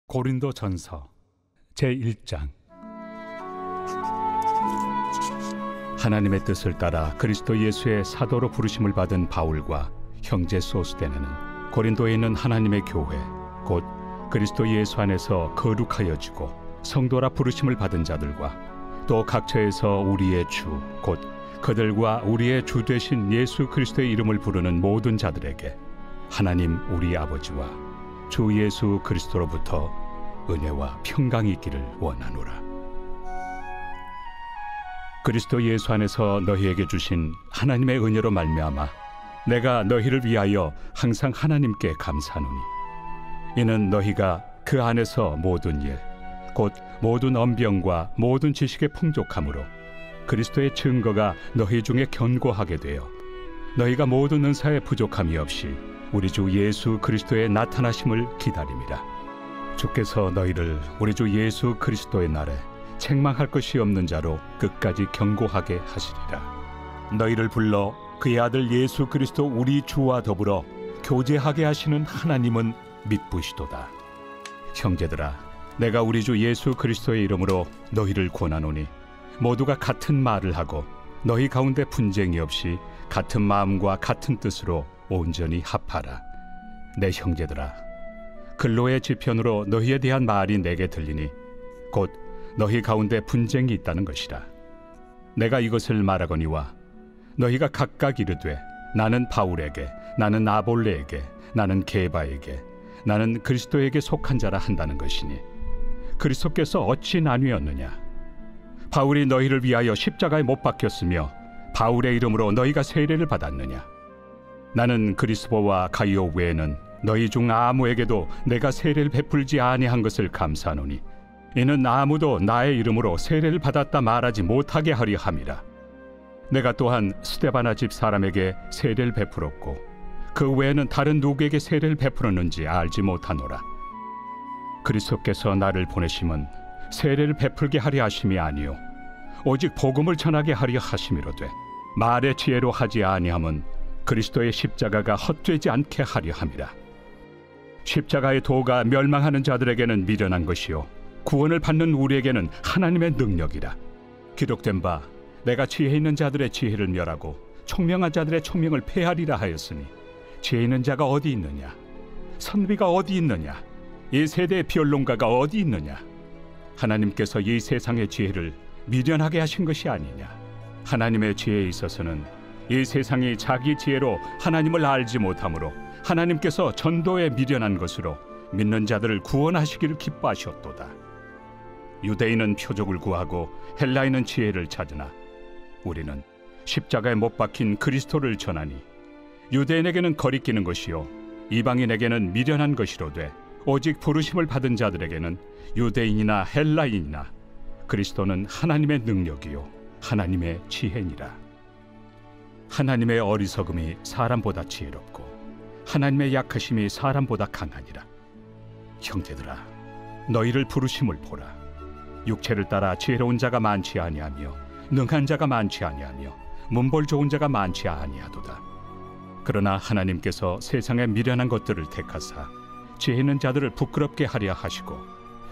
고린도전서 제1장. 하나님의 뜻을 따라 그리스도 예수의 사도로 부르심을 받은 바울과 형제 소스데네는 고린도에 있는 하나님의 교회 곧 그리스도 예수 안에서 거룩하여지고 성도라 부르심을 받은 자들과 또 각처에서 우리의 주 곧 그들과 우리의 주 되신 예수 그리스도의 이름을 부르는 모든 자들에게 하나님 우리 아버지와 주 예수 그리스도로부터 은혜와 평강이 있기를 원하노라. 그리스도 예수 안에서 너희에게 주신 하나님의 은혜로 말미암아 내가 너희를 위하여 항상 하나님께 감사하노니 이는 너희가 그 안에서 모든 일 곧 모든 언병과 모든 지식의 풍족함으로 그리스도의 증거가 너희 중에 견고하게 되어 너희가 모든 은사에 부족함이 없이 우리 주 예수 그리스도의 나타나심을 기다림이라. 주께서 너희를 우리 주 예수 그리스도의 날에 책망할 것이 없는 자로 끝까지 견고하게 하시리라. 너희를 불러 그의 아들 예수 그리스도 우리 주와 더불어 교제하게 하시는 하나님은 미쁘시도다. 형제들아, 내가 우리 주 예수 그리스도의 이름으로 너희를 권하노니 모두가 같은 말을 하고 너희 가운데 분쟁이 없이 같은 마음과 같은 뜻으로 온전히 합하라. 내 형제들아, 근로의 지편으로 너희에 대한 말이 내게 들리니 곧 너희 가운데 분쟁이 있다는 것이라. 내가 이것을 말하거니와 너희가 각각 이르되 나는 바울에게, 나는 아볼레에게, 나는 게바에게, 나는 그리스도에게 속한 자라 한다는 것이니 그리스도께서 어찌 나뉘었느냐? 바울이 너희를 위하여 십자가에 못 박혔으며 바울의 이름으로 너희가 세례를 받았느냐? 나는 그리스도와 가이오 외에는 너희 중 아무에게도 내가 세례를 베풀지 아니한 것을 감사하노니 이는 아무도 나의 이름으로 세례를 받았다 말하지 못하게 하려 함이라. 내가 또한 스데바나 집 사람에게 세례를 베풀었고 그 외에는 다른 누구에게 세례를 베풀었는지 알지 못하노라. 그리스도께서 나를 보내심은 세례를 베풀게 하려 하심이 아니요 오직 복음을 전하게 하려 하심이로되 말의 지혜로 하지 아니함은 그리스도의 십자가가 헛되지 않게 하려 함이라. 십자가의 도가 멸망하는 자들에게는 미련한 것이요 구원을 받는 우리에게는 하나님의 능력이라. 기록된 바 내가 지혜 있는 자들의 지혜를 멸하고 총명한 자들의 총명을 폐하리라 하였으니 지혜 있는 자가 어디 있느냐? 선비가 어디 있느냐? 이 세대의 변론가가 어디 있느냐? 하나님께서 이 세상의 지혜를 미련하게 하신 것이 아니냐? 하나님의 지혜에 있어서는 이 세상이 자기 지혜로 하나님을 알지 못하므로 하나님께서 전도에 미련한 것으로 믿는 자들을 구원하시기를 기뻐하셨도다. 유대인은 표적을 구하고 헬라인은 지혜를 찾으나 우리는 십자가에 못 박힌 그리스도를 전하니 유대인에게는 거리끼는 것이요 이방인에게는 미련한 것이로되 오직 부르심을 받은 자들에게는 유대인이나 헬라인이나 그리스도는 하나님의 능력이요 하나님의 지혜니라. 하나님의 어리석음이 사람보다 지혜롭고 하나님의 약하심이 사람보다 강하니라. 형제들아, 너희를 부르심을 보라. 육체를 따라 지혜로운 자가 많지 아니하며 능한 자가 많지 아니하며 문벌 좋은 자가 많지 아니하도다. 그러나 하나님께서 세상의 미련한 것들을 택하사 지혜 있는 자들을 부끄럽게 하려 하시고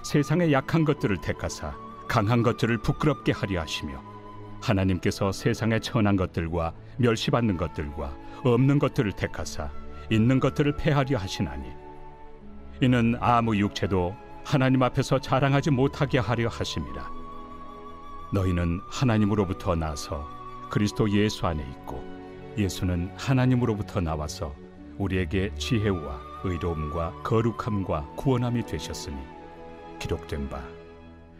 세상의 약한 것들을 택하사 강한 것들을 부끄럽게 하려 하시며 하나님께서 세상의 천한 것들과 멸시받는 것들과 없는 것들을 택하사 있는 것들을 폐하려 하시나니 이는 아무 육체도 하나님 앞에서 자랑하지 못하게 하려 하심이라. 너희는 하나님으로부터 나서 그리스도 예수 안에 있고 예수는 하나님으로부터 나와서 우리에게 지혜와 의로움과 거룩함과 구원함이 되셨으니 기록된 바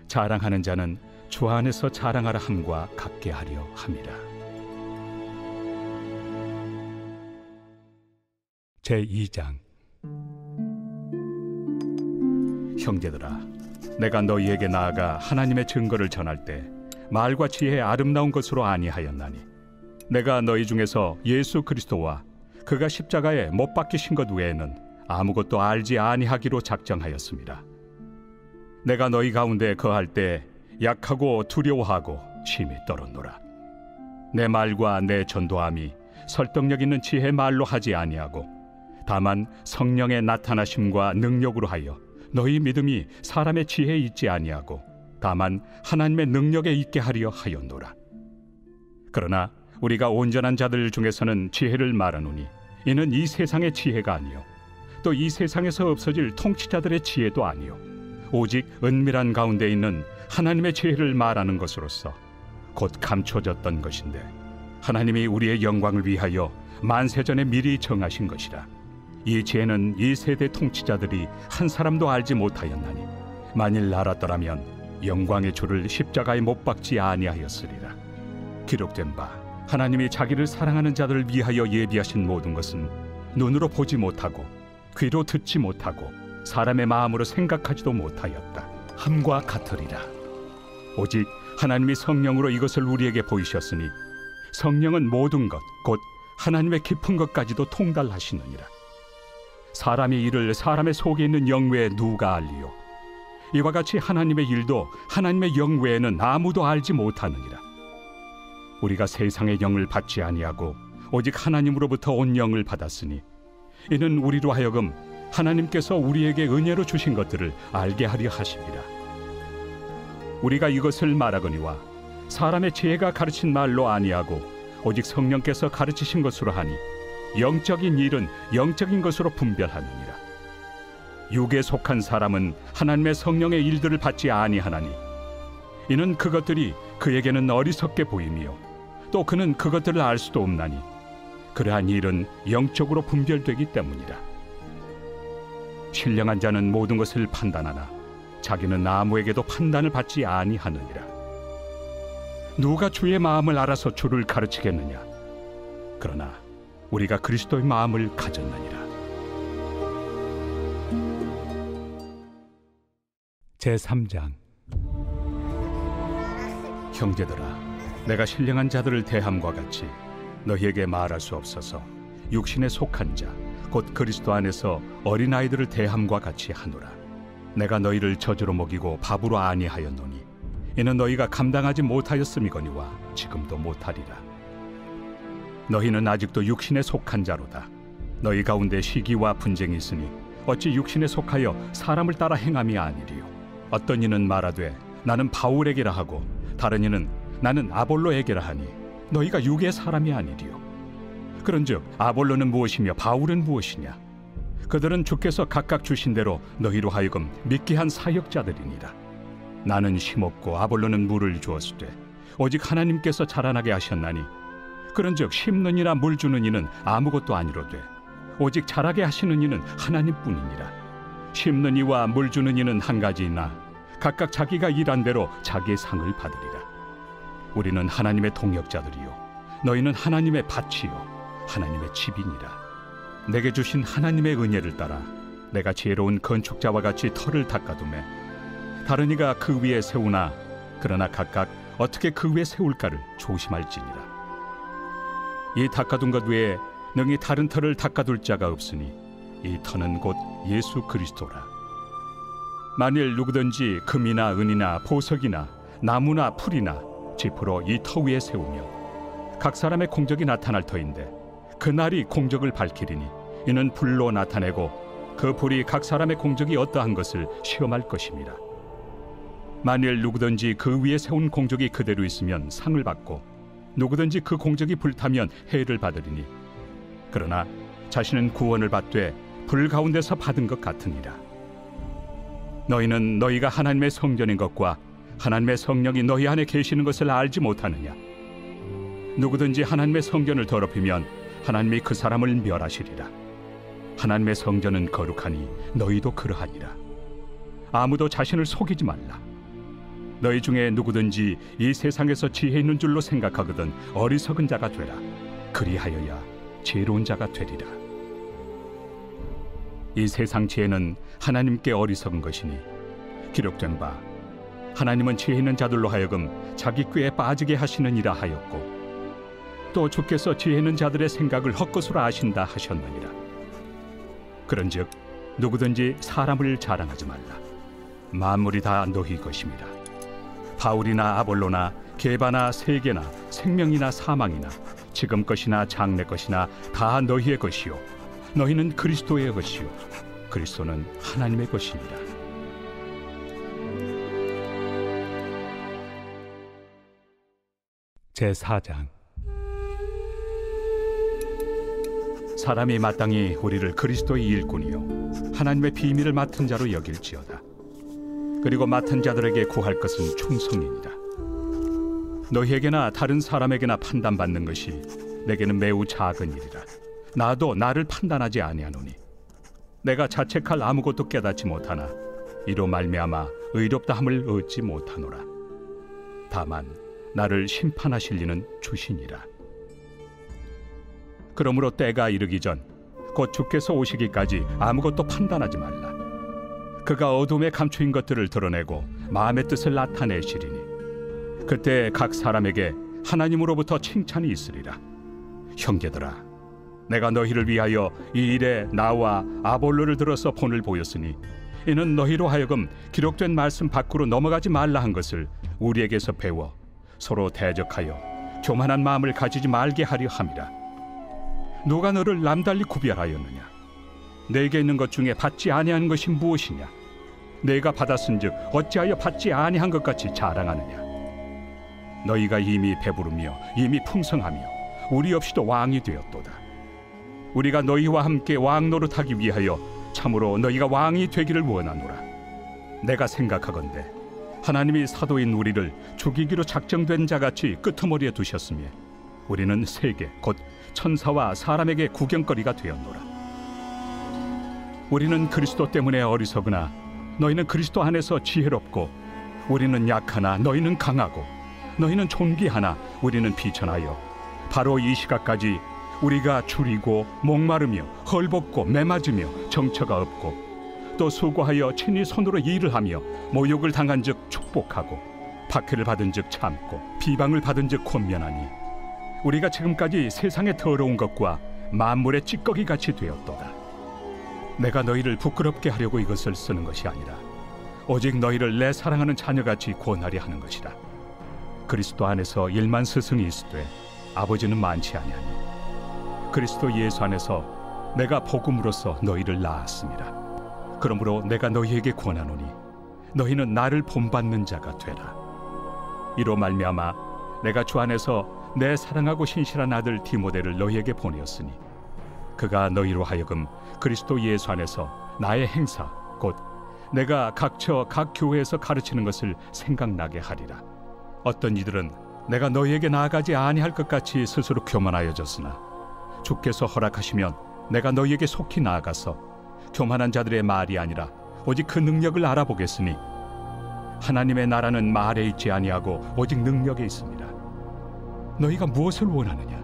자랑하는 자는 주 안에서 자랑하라 함과 같게 하려 함이라. 제2장. 형제들아, 내가 너희에게 나아가 하나님의 증거를 전할 때 말과 지혜의 아름다운 것으로 아니하였나니 내가 너희 중에서 예수 그리스도와 그가 십자가에 못 박히신 것 외에는 아무것도 알지 아니하기로 작정하였습니다. 내가 너희 가운데 거할 때 약하고 두려워하고 심히 떨었노라. 내 말과 내 전도함이 설득력 있는 지혜 말로 하지 아니하고 다만 성령의 나타나심과 능력으로 하여 너희 믿음이 사람의 지혜에 있지 아니하고 다만 하나님의 능력에 있게 하려 하였노라. 그러나 우리가 온전한 자들 중에서는 지혜를 말하노니 이는 이 세상의 지혜가 아니요 또 이 세상에서 없어질 통치자들의 지혜도 아니요 오직 은밀한 가운데 있는 하나님의 지혜를 말하는 것으로서 곧 감춰졌던 것인데 하나님이 우리의 영광을 위하여 만세전에 미리 정하신 것이라. 이 지혜는 이 세대 통치자들이 한 사람도 알지 못하였나니 만일 알았더라면 영광의 주를 십자가에 못 박지 아니하였으리라. 기록된 바 하나님이 자기를 사랑하는 자들을 위하여 예비하신 모든 것은 눈으로 보지 못하고 귀로 듣지 못하고 사람의 마음으로 생각하지도 못하였다 함과 같으리라. 오직 하나님이 성령으로 이것을 우리에게 보이셨으니 성령은 모든 것 곧 하나님의 깊은 것까지도 통달하시느니라. 사람의 일을 사람의 속에 있는 영 외에 누가 알리요? 이와 같이 하나님의 일도 하나님의 영 외에는 아무도 알지 못하느니라. 우리가 세상의 영을 받지 아니하고 오직 하나님으로부터 온 영을 받았으니 이는 우리로 하여금 하나님께서 우리에게 은혜로 주신 것들을 알게 하려 하심이라. 우리가 이것을 말하거니와 사람의 지혜가 가르친 말로 아니하고 오직 성령께서 가르치신 것으로 하니 영적인 일은 영적인 것으로 분별하느니라. 육에 속한 사람은 하나님의 성령의 일들을 받지 아니하나니 이는 그것들이 그에게는 어리석게 보이며 또 그는 그것들을 알 수도 없나니 그러한 일은 영적으로 분별되기 때문이라. 신령한 자는 모든 것을 판단하나 자기는 아무에게도 판단을 받지 아니하느니라. 누가 주의 마음을 알아서 주를 가르치겠느냐? 그러나 우리가 그리스도의 마음을 가졌느니라. 제3장. 형제들아, 내가 신령한 자들을 대함과 같이 너희에게 말할 수 없어서 육신에 속한 자 곧 그리스도 안에서 어린아이들을 대함과 같이 하노라. 내가 너희를 젖으로 먹이고 밥으로 아니하였노니 이는 너희가 감당하지 못하였음이거니와 지금도 못하리라. 너희는 아직도 육신에 속한 자로다. 너희 가운데 시기와 분쟁이 있으니 어찌 육신에 속하여 사람을 따라 행함이 아니리요. 어떤 이는 말하되 나는 바울에게라 하고 다른 이는 나는 아볼로에게라 하니 너희가 육의 사람이 아니리요. 그런즉 아볼로는 무엇이며 바울은 무엇이냐? 그들은 주께서 각각 주신 대로 너희로 하여금 믿게 한 사역자들이니라. 나는 심었고 아볼로는 물을 주었으되 오직 하나님께서 자라나게 하셨나니 그런즉 심는 이나 물 주는 이는 아무것도 아니로되 오직 자라게 하시는 이는 하나님뿐이니라. 심는 이와 물 주는 이는 한 가지이나 각각 자기가 일한 대로 자기의 상을 받으리라. 우리는 하나님의 동역자들이요 너희는 하나님의 밭이요 하나님의 집이니라. 내게 주신 하나님의 은혜를 따라 내가 지혜로운 건축자와 같이 터를 닦아두매 다른 이가 그 위에 세우나 그러나 각각 어떻게 그 위에 세울까를 조심할지니라. 이 닦아둔 것 외에 능히 다른 터를 닦아둘 자가 없으니 이 터는 곧 예수 그리스도라. 만일 누구든지 금이나 은이나 보석이나 나무나 풀이나 지프로 이 터 위에 세우면 각 사람의 공적이 나타날 터인데 그날이 공적을 밝히리니 이는 불로 나타내고 그 불이 각 사람의 공적이 어떠한 것을 시험할 것입니다. 만일 누구든지 그 위에 세운 공적이 그대로 있으면 상을 받고 누구든지 그 공적이 불타면 해를 받으리니 그러나 자신은 구원을 받되 불 가운데서 받은 것 같으니라. 너희는 너희가 하나님의 성전인 것과 하나님의 성령이 너희 안에 계시는 것을 알지 못하느냐? 누구든지 하나님의 성전을 더럽히면 하나님이 그 사람을 멸하시리라. 하나님의 성전은 거룩하니 너희도 그러하니라. 아무도 자신을 속이지 말라. 너희 중에 누구든지 이 세상에서 지혜 있는 줄로 생각하거든 어리석은 자가 되라. 그리하여야 지혜로운 자가 되리라. 이 세상 지혜는 하나님께 어리석은 것이니 기록된 바 하나님은 지혜 있는 자들로 하여금 자기 꾀에 빠지게 하시느니라 하였고 또 주께서 지혜 있는 자들의 생각을 헛것으로 아신다 하셨느니라. 그런즉 누구든지 사람을 자랑하지 말라. 만물이 다 너희 것입니다. 바울이나 아볼로나 게바나 세계나 생명이나 사망이나 지금 것이나 장래 것이나 다 너희의 것이요 너희는 그리스도의 것이요 그리스도는 하나님의 것이니라. 제4장. 사람이 마땅히 우리를 그리스도의 일꾼이요 하나님의 비밀을 맡은 자로 여길지어다. 그리고 맡은 자들에게 구할 것은 충성이니라. 너희에게나 다른 사람에게나 판단받는 것이 내게는 매우 작은 일이라. 나도 나를 판단하지 아니하노니 내가 자책할 아무것도 깨닫지 못하나 이로 말미암아 의롭다함을 얻지 못하노라. 다만 나를 심판하실 이는 주시니라. 그러므로 때가 이르기 전 곧 주께서 오시기까지 아무것도 판단하지 말라. 그가 어둠에 감추인 것들을 드러내고 마음의 뜻을 나타내시리니 그때 각 사람에게 하나님으로부터 칭찬이 있으리라. 형제들아, 내가 너희를 위하여 이 일에 나와 아볼로를 들어서 본을 보였으니 이는 너희로 하여금 기록된 말씀 밖으로 넘어가지 말라 한 것을 우리에게서 배워 서로 대적하여 교만한 마음을 가지지 말게 하려 함이라. 누가 너를 남달리 구별하였느냐? 내게 있는 것 중에 받지 아니한 것이 무엇이냐? 내가 받았은즉 어찌하여 받지 아니한 것 같이 자랑하느냐? 너희가 이미 배부르며 이미 풍성하며 우리 없이도 왕이 되었도다. 우리가 너희와 함께 왕 노릇하기 위하여 참으로 너희가 왕이 되기를 원하노라. 내가 생각하건대 하나님이 사도인 우리를 죽이기로 작정된 자같이 끄트머리에 두셨으며 우리는 세계 곧 천사와 사람에게 구경거리가 되었노라. 우리는 그리스도 때문에 어리석으나 너희는 그리스도 안에서 지혜롭고 우리는 약하나 너희는 강하고 너희는 존귀하나 우리는 비천하여 바로 이 시각까지 우리가 줄이고 목마르며 헐벗고 매맞으며 정처가 없고 또 수고하여 친히 손으로 일을 하며 모욕을 당한 즉 축복하고 박해를 받은 즉 참고 비방을 받은 즉 권면하니 우리가 지금까지 세상의 더러운 것과 만물의 찌꺼기 같이 되었도다. 내가 너희를 부끄럽게 하려고 이것을 쓰는 것이 아니라 오직 너희를 내 사랑하는 자녀같이 권하려 하는 것이라. 그리스도 안에서 일만 스승이 있으되 아버지는 많지 아니하니 그리스도 예수 안에서 내가 복음으로써 너희를 낳았습니다. 그러므로 내가 너희에게 권하노니 너희는 나를 본받는 자가 되라. 이로 말미암아 내가 주 안에서 내 사랑하고 신실한 아들 디모데를 너희에게 보내었으니 그가 너희로 하여금 그리스도 예수 안에서 나의 행사 곧 내가 각처 각 교회에서 가르치는 것을 생각나게 하리라. 어떤 이들은 내가 너희에게 나아가지 아니할 것 같이 스스로 교만하여졌으나 주께서 허락하시면 내가 너희에게 속히 나아가서 교만한 자들의 말이 아니라 오직 그 능력을 알아보겠으니 하나님의 나라는 말에 있지 아니하고 오직 능력에 있습니다. 너희가 무엇을 원하느냐?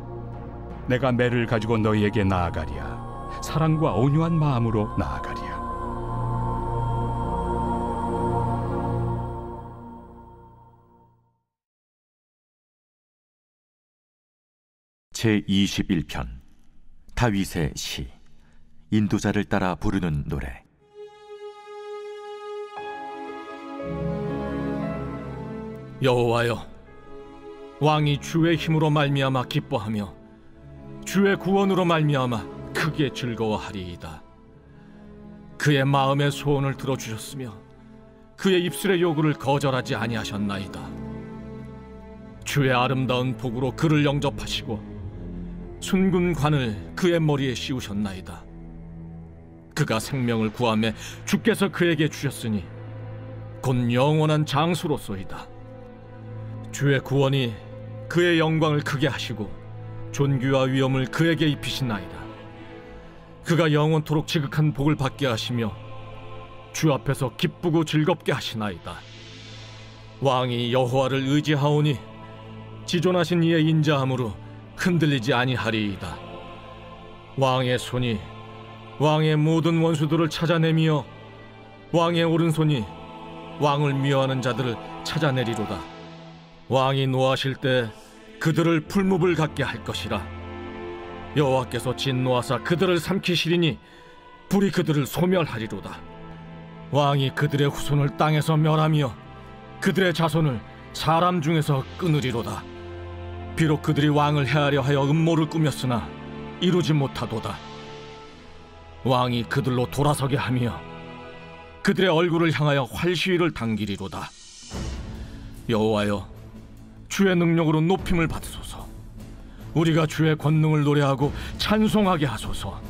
내가 매를 가지고 너희에게 나아가리야. 사랑과 온유한 마음으로 나아가리야. 제21편 다윗의 시. 인도자를 따라 부르는 노래. 여호와여, 왕이 주의 힘으로 말미암아 기뻐하며 주의 구원으로 말미암아 크게 즐거워하리이다. 그의 마음의 소원을 들어주셨으며 그의 입술의 요구를 거절하지 아니하셨나이다. 주의 아름다운 복으로 그를 영접하시고 순군 관을 그의 머리에 씌우셨나이다. 그가 생명을 구하매 주께서 그에게 주셨으니 곧 영원한 장수로소이다. 주의 구원이 그의 영광을 크게 하시고 존귀와 위엄을 그에게 입히시나이다. 그가 영원토록 지극한 복을 받게 하시며 주 앞에서 기쁘고 즐겁게 하시나이다. 왕이 여호와를 의지하오니 지존하신 이의 인자함으로 흔들리지 아니하리이다. 왕의 손이 왕의 모든 원수들을 찾아내며 왕의 오른손이 왕을 미워하는 자들을 찾아내리로다. 왕이 노하실 때 그들을 풀무불 같게 할 것이라. 여호와께서 진노하사 그들을 삼키시리니 불이 그들을 소멸하리로다. 왕이 그들의 후손을 땅에서 멸하며 그들의 자손을 사람 중에서 끊으리로다. 비록 그들이 왕을 해하려 하여 음모를 꾸몄으나 이루지 못하도다. 왕이 그들로 돌아서게 하며 그들의 얼굴을 향하여 활시위를 당기리로다. 여호와여, 주의 능력으로 높임을 받으소서. 우리가 주의 권능을 노래하고 찬송하게 하소서.